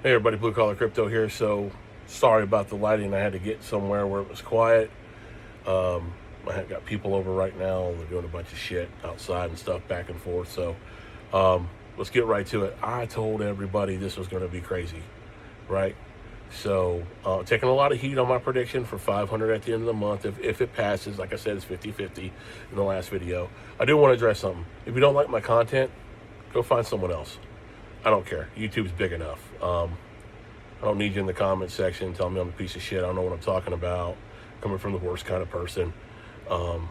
Hey everybody, Blue Collar Crypto here. So sorry about the lighting. I had to get somewhere where it was quiet. I have got people over right now. They're doing a bunch of shit outside and stuff back and forth. So let's get right to it. I told everybody this was going to be crazy, right? So taking a lot of heat on my prediction for 500 at the end of the month. If it passes, like I said, it's 50-50 in the last video. I do want to address something. If you don't like my content, go find someone else. I don't care. YouTube's big enough. I don't need you in the comment section telling me I'm a piece of shit. I don't know what I'm talking about. Coming from the worst kind of person. So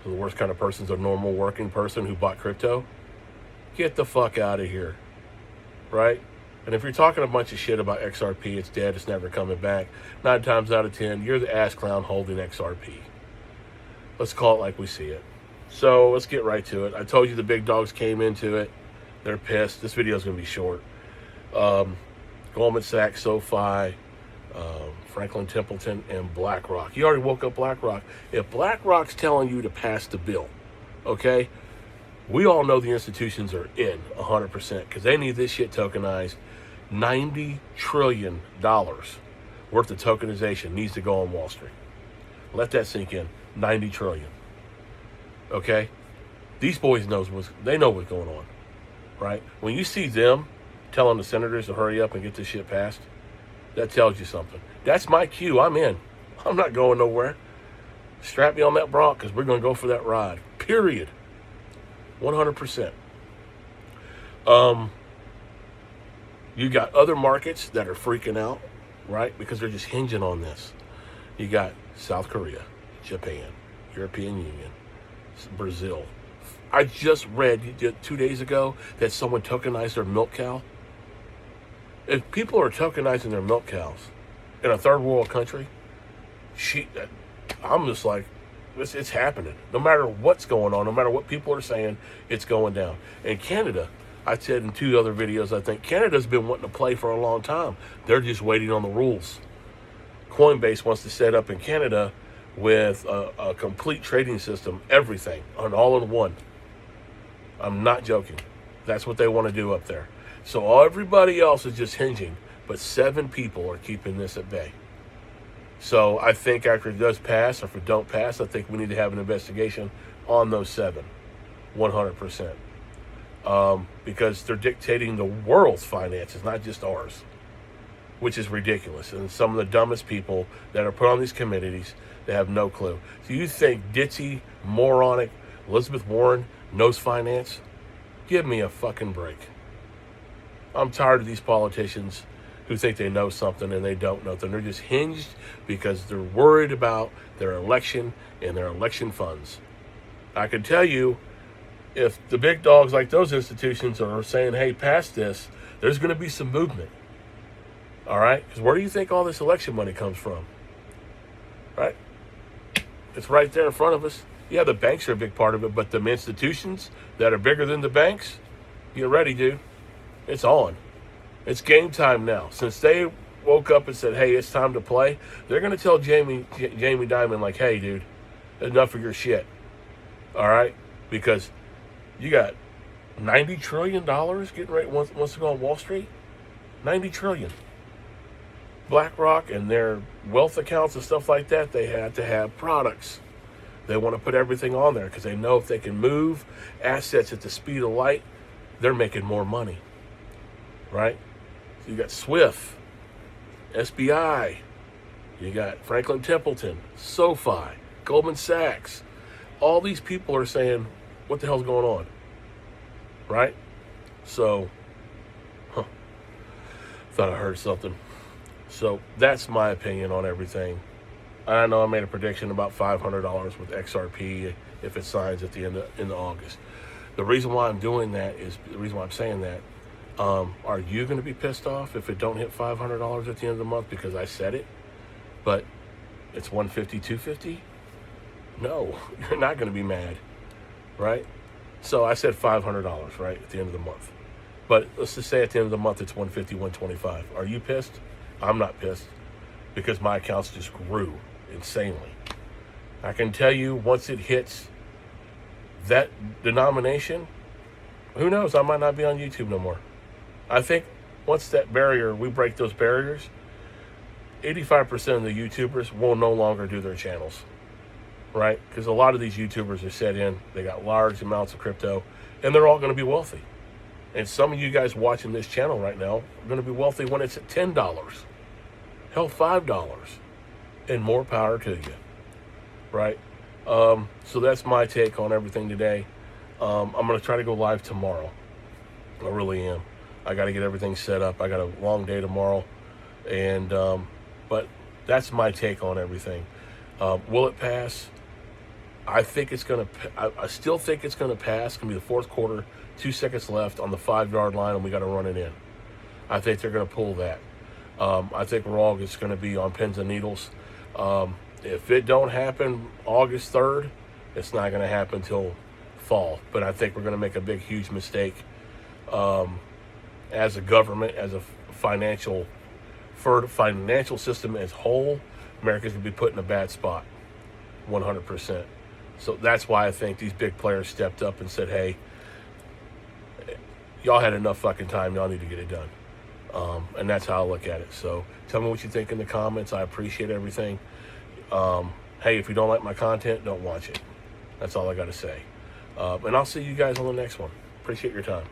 the worst kind of person is a normal working person who bought crypto. Get the fuck out of here. Right? And if you're talking a bunch of shit about XRP, it's dead, it's never coming back, 9 times out of 10, you're the ass clown holding XRP. Let's call it like we see it. So let's get right to it. I told you the big dogs came into it. They're pissed. This video is going to be short. Goldman Sachs, SoFi, Franklin Templeton, and BlackRock. You already woke up BlackRock. If BlackRock's telling you to pass the bill, okay, we all know the institutions are in 100% because they need this shit tokenized. $90 trillion worth of tokenization needs to go on Wall Street. Let that sink in. 90 trillion. Okay? These boys know what's going on. Right? When you see them telling the senators to hurry up and get this shit passed, that tells you something. That's my cue. I'm in. I'm not going nowhere. Strap me on that Bronc because we're going to go for that ride. Period. 100%. You got other markets that are freaking out, right? Because they're just hinging on this. You got South Korea, Japan, European Union, Brazil. I just read 2 days ago that someone tokenized their milk cow. If people are tokenizing their milk cows in a third world country, I'm just like, it's happening. No matter what's going on, no matter what people are saying, it's going down. And Canada, I said in 2 other videos, I think Canada's been wanting to play for a long time. They're just waiting on the rules. Coinbase wants to set up in Canada with a complete trading system, everything, on all in one. I'm not joking. That's what they want to do up there. So everybody else is just hinging, but 7 people are keeping this at bay. So I think after it does pass, or if it don't pass, I think we need to have an investigation on those 7, 100%. Because they're dictating the world's finances, not just ours, which is ridiculous. And some of the dumbest people that are put on these committees, they have no clue. So you think ditzy, moronic Elizabeth Warren knows finance? Give me a fucking break. I'm tired of these politicians who think they know something and they don't know something. They're just hinged because they're worried about their election and their election funds. I can tell you, if the big dogs like those institutions are saying, hey, pass this, there's going to be some movement. All right? Because where do you think all this election money comes from? Right? It's right there in front of us. Yeah, the banks are a big part of it, but the institutions that are bigger than the banks, get ready, dude. It's on. It's game time now. Since they woke up and said, hey, it's time to play, they're going to tell Jamie Dimon, like, hey, dude, enough of your shit. All right? Because you got $90 trillion getting ready wants to go on Wall Street. $90 trillion. BlackRock and their wealth accounts and stuff like that, they had to have products. They want to put everything on there because they know if they can move assets at the speed of light, they're making more money. Right? So you got Swift, SBI, you got Franklin Templeton, SoFi, Goldman Sachs. All these people are saying, what the hell's going on? Right? So, thought I heard something. So that's my opinion on everything. I know I made a prediction about $500 with XRP if it signs at the end of August. The reason why I'm doing that is, the reason why I'm saying that, are you going to be pissed off if it don't hit $500 at the end of the month because I said it, but it's 150, 250? No, you're not going to be mad, right? So I said $500, right, at the end of the month. But let's just say at the end of the month it's 150, 125. Are you pissed? I'm not pissed because my accounts just grew insanely. I can tell you once it hits that denomination, who knows, I might not be on YouTube no more. I think once that barrier, we break those barriers, 85% of the YouTubers will no longer do their channels, right? Because a lot of these YouTubers are set in, they got large amounts of crypto, and they're all going to be wealthy. And some of you guys watching this channel right now are going to be wealthy when it's at $10, hell, $5, and more power to you, right? So that's my take on everything today. I'm going to try to go live tomorrow. I really am. I got to get everything set up. I got a long day tomorrow, and but that's my take on everything. Will it pass? I think it's going to. I still think it's going to pass. It's going to be the fourth quarter. 2 seconds left on the 5-yard line, and we got to run it in. I think they're going to pull that. I think we're all just going to be on pins and needles. If it don't happen August 3rd, it's not going to happen till fall. But I think we're going to make a big, huge mistake as a government, as a financial system as whole. America's going to be put in a bad spot, 100%. So that's why I think these big players stepped up and said, hey, y'all had enough fucking time. Y'all need to get it done. And that's how I look at it. So tell me what you think in the comments. I appreciate everything. Hey, if you don't like my content, don't watch it. That's all I got to say. And I'll see you guys on the next one. Appreciate your time.